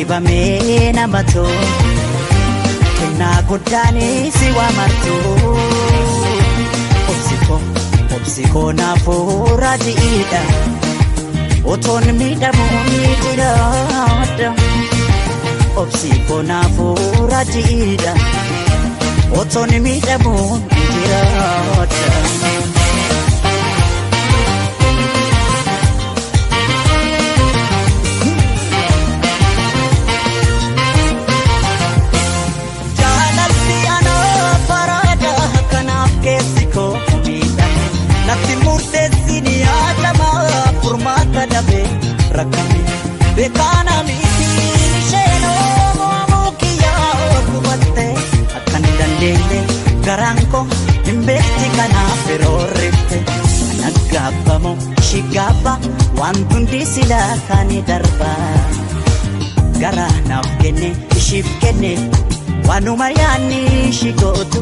dhibamee nama too kennaa guddaanii si waamartu obsikoo naafuu raajiidha otoon miidhamuun ni jiraadha obsikoo naafuu raajiidha otoon miidhamuun ni jiraadha. Rakami bekana miti sheno mukiya kubatte akan dandele garanko imbesti kana ferorete anagabamo shigaba wantundi sila kani darba gara nafkene shifkene wanumayani shigotu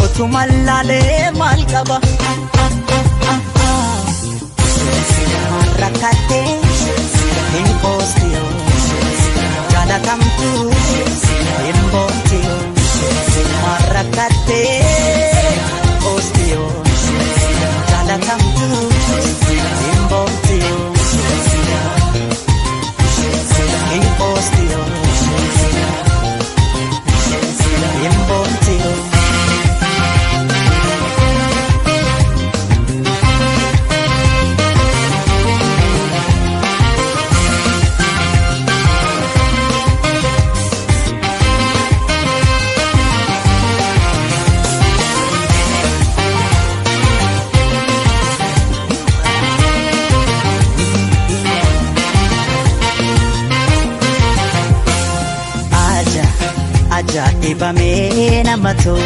otumalale malkaba rakate impostio jala kamtu impostio marakate ostio jala kamtu impostio impostio impostio dhibamee nama too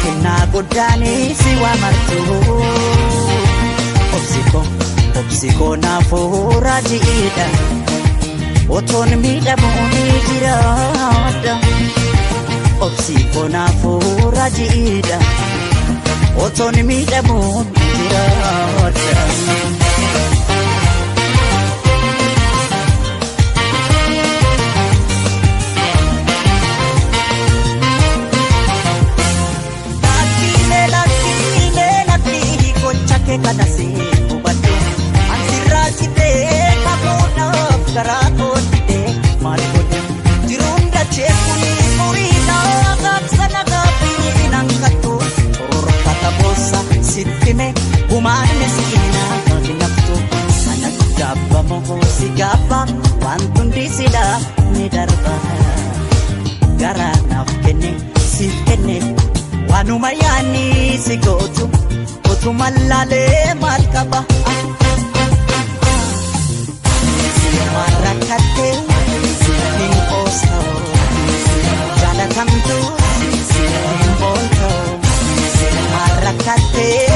kennaa guddaanii si waamartu obsikoo naafuu raajiidha otoon miidhamuun ni jiraadha obsikoo naafuu raajiidha otoon miidhamuun ni jiraadha. Kana si ubatu ansirasite kabuna karako dide malkote tirunda chekuni murina gaksana gapi nangkatu orkata bosa sitime umane sikina kaginaptu anak gaba mo sigapa wantundi sida ni darba gara nafkene sikene wanumayani sigotu otumalale malkaba marakate imposto jala kamtu imposto marakate